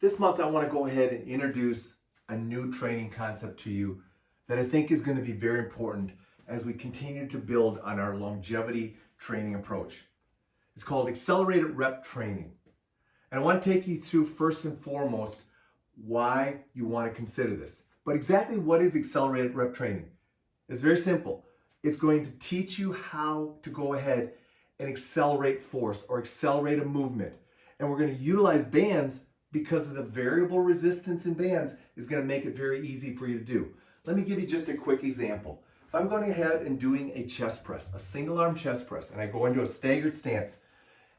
This month, I want to go ahead and introduce a new training concept to you that I think is going to be very important as we continue to build on our longevity training approach. It's called accelerated rep training. And I want to take you through first and foremost why you want to consider this. But exactly what is accelerated rep training? It's very simple. It's going to teach you how to go ahead and accelerate force or accelerate a movement. And we're going to utilize bands because of the variable resistance in bands is going to make it very easy for you to do. Let me give you just a quick example. If I'm going ahead and doing a chest press, a single arm chest press, and I go into a staggered stance,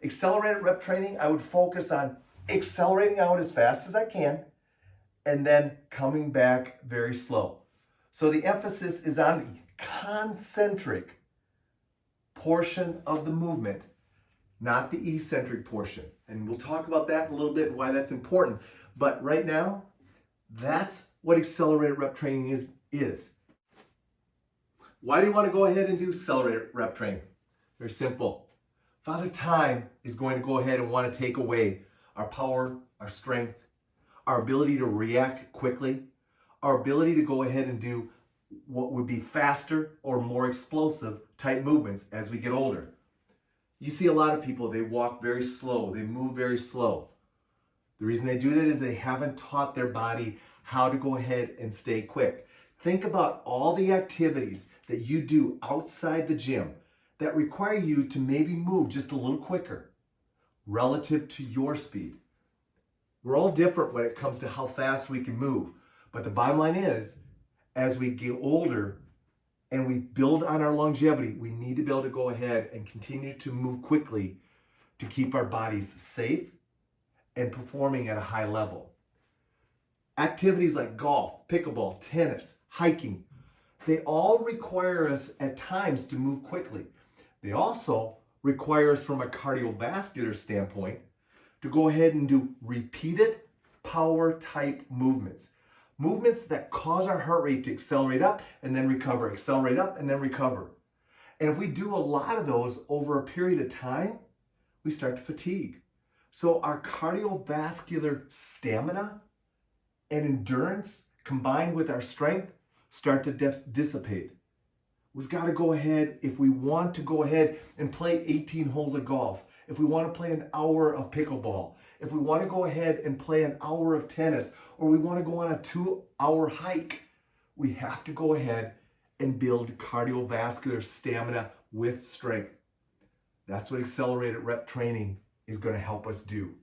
accelerated rep training, I would focus on accelerating out as fast as I can and then coming back very slow. So the emphasis is on the concentric portion of the movement, not the eccentric portion. And we'll talk about that in a little bit and why that's important. But right now, that's what accelerated rep training is. Why do you want to go ahead and do accelerated rep training? Very simple. Father Time is going to go ahead and want to take away our power, our strength, our ability to react quickly, our ability to go ahead and do what would be faster or more explosive type movements as we get older. You see a lot of people, they walk very slow, they move very slow. The reason they do that is they haven't taught their body how to go ahead and stay quick. Think about all the activities that you do outside the gym that require you to maybe move just a little quicker relative to your speed. We're all different when it comes to how fast we can move. But the bottom line is, as we get older, and we build on our longevity, we need to be able to go ahead and continue to move quickly to keep our bodies safe and performing at a high level. Activities like golf, pickleball, tennis, hiking, they all require us at times to move quickly. They also require us from a cardiovascular standpoint to go ahead and do repeated power type movements. Movements that cause our heart rate to accelerate up and then recover, accelerate up and then recover. And if we do a lot of those over a period of time, we start to fatigue. So our cardiovascular stamina and endurance combined with our strength start to dissipate. We've got to go ahead, if we want to go ahead and play 18 holes of golf, if we want to play an hour of pickleball, if we want to go ahead and play an hour of tennis, or we want to go on a 2-hour hike, we have to go ahead and build cardiovascular stamina with strength. That's what accelerated rep training is going to help us do.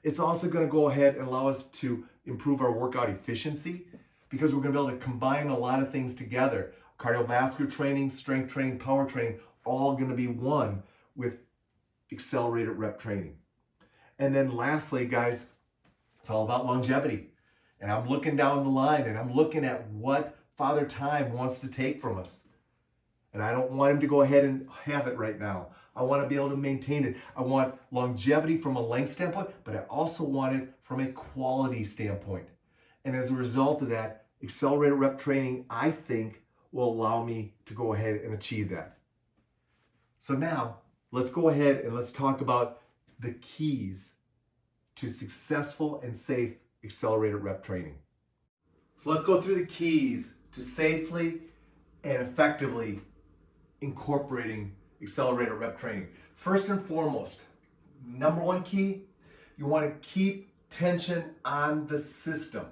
It's also going to go ahead and allow us to improve our workout efficiency because we're going to be able to combine a lot of things together. Cardiovascular training, strength training, power training, all going to be one with accelerated rep training. And then lastly, guys, it's all about longevity. And I'm looking down the line and I'm looking at what Father Time wants to take from us. And I don't want him to go ahead and have it right now. I want to be able to maintain it. I want longevity from a length standpoint, but I also want it from a quality standpoint. And as a result of that, accelerated rep training, I think, will allow me to go ahead and achieve that. So now, let's go ahead and let's talk about the keys to successful and safe accelerated rep training. So let's go through the keys to safely and effectively incorporating accelerated rep training. First and foremost, number one key, you want to keep tension on the system.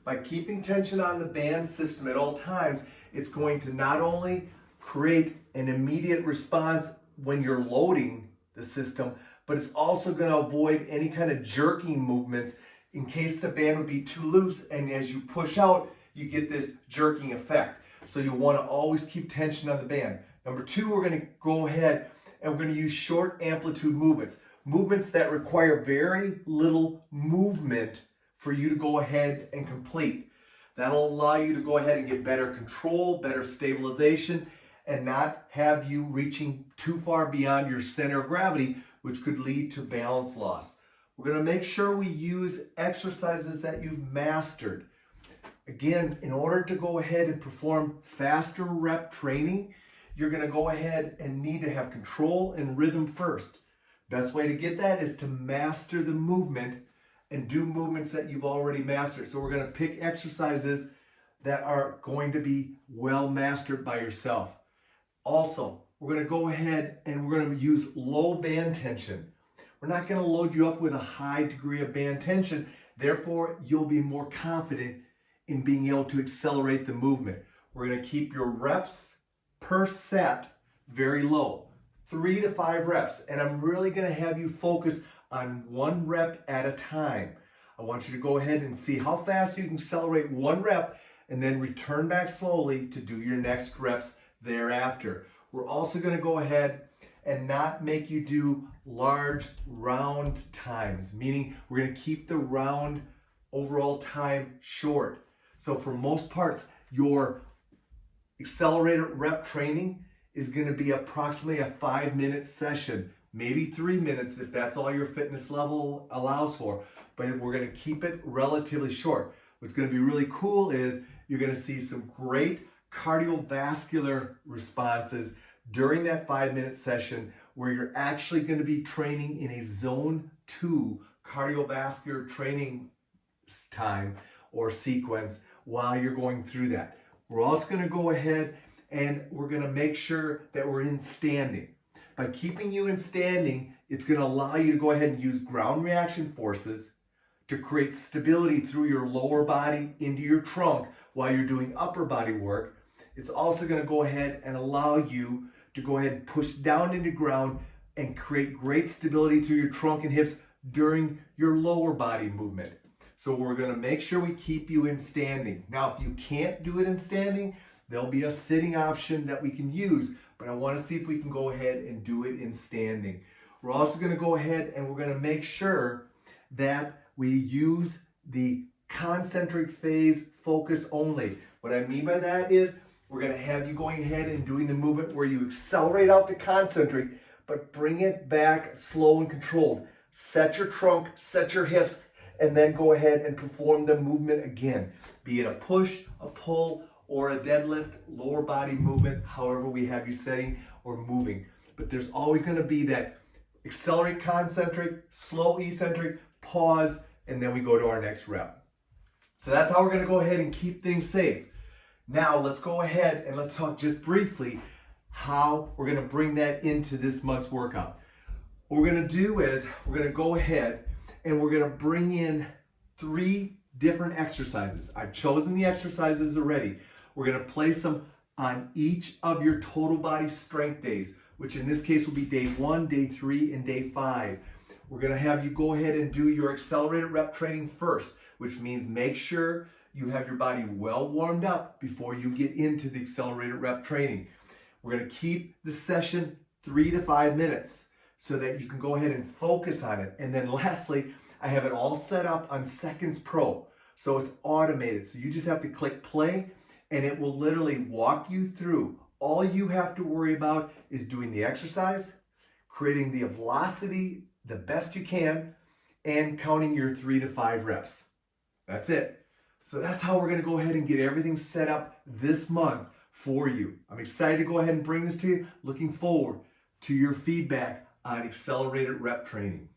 By keeping tension on the band system at all times, it's going to not only create an immediate response when you're loading the system, but it's also going to avoid any kind of jerking movements in case the band would be too loose, and as you push out, you get this jerking effect. So you want to always keep tension on the band. Number two, we're going to go ahead and we're going to use short amplitude movements. Movements that require very little movement for you to go ahead and complete. That'll allow you to go ahead and get better control, better stabilization, and not have you reaching too far beyond your center of gravity, which could lead to balance loss. We're going to make sure we use exercises that you've mastered. Again, in order to go ahead and perform faster rep training, you're going to go ahead and need to have control and rhythm first. Best way to get that is to master the movement and do movements that you've already mastered. So we're going to pick exercises that are going to be well mastered by yourself. Also, we're going to go ahead and we're going to use low band tension. We're not going to load you up with a high degree of band tension. Therefore, you'll be more confident in being able to accelerate the movement. We're going to keep your reps per set very low, 3 to 5 reps. And I'm really going to have you focus on 1 rep at a time. I want you to go ahead and see how fast you can accelerate 1 rep and then return back slowly to do your next reps thereafter. We're also going to go ahead and not make you do large round times, meaning we're going to keep the round overall time short. So for most parts, your accelerated rep training is going to be approximately a 5-minute session, maybe 3 minutes if that's all your fitness level allows for, but we're going to keep it relatively short. What's going to be really cool is you're going to see some great cardiovascular responses during that 5-minute session where you're actually going to be training in a zone 2 cardiovascular training time or sequence while you're going through that. We're also going to go ahead and we're going to make sure that we're in standing. By keeping you in standing, it's going to allow you to go ahead and use ground reaction forces to create stability through your lower body into your trunk while you're doing upper body work. It's also going to go ahead and allow you to go ahead and push down into ground and create great stability through your trunk and hips during your lower body movement. So we're going to make sure we keep you in standing. Now, if you can't do it in standing, there'll be a sitting option that we can use, but I want to see if we can go ahead and do it in standing. We're also going to go ahead and we're going to make sure that we use the concentric phase focus only. What I mean by that is we're going to have you going ahead and doing the movement where you accelerate out the concentric, but bring it back slow and controlled. Set your trunk, set your hips, and then go ahead and perform the movement again. Be it a push, a pull, or a deadlift, lower body movement, however we have you setting or moving. But there's always going to be that accelerate concentric, slow eccentric, pause, and then we go to our next rep. So that's how we're going to go ahead and keep things safe. Now let's go ahead and let's talk just briefly how we're going to bring that into this month's workout. What we're going to do is we're going to go ahead and we're going to bring in 3 different exercises. I've chosen the exercises already. We're going to place them on each of your total body strength days, which in this case will be day 1, day 3, and day 5. We're going to have you go ahead and do your accelerated rep training first, which means make sure you have your body well warmed up before you get into the accelerated rep training. We're going to keep the session 3 to 5 minutes so that you can go ahead and focus on it. And then lastly, I have it all set up on Seconds Pro. So it's automated. So you just have to click play and it will literally walk you through. All you have to worry about is doing the exercise, creating the velocity the best you can, and counting your 3 to 5 reps. That's it. So that's how we're going to go ahead and get everything set up this month for you. I'm excited to go ahead and bring this to you. Looking forward to your feedback on accelerated rep training.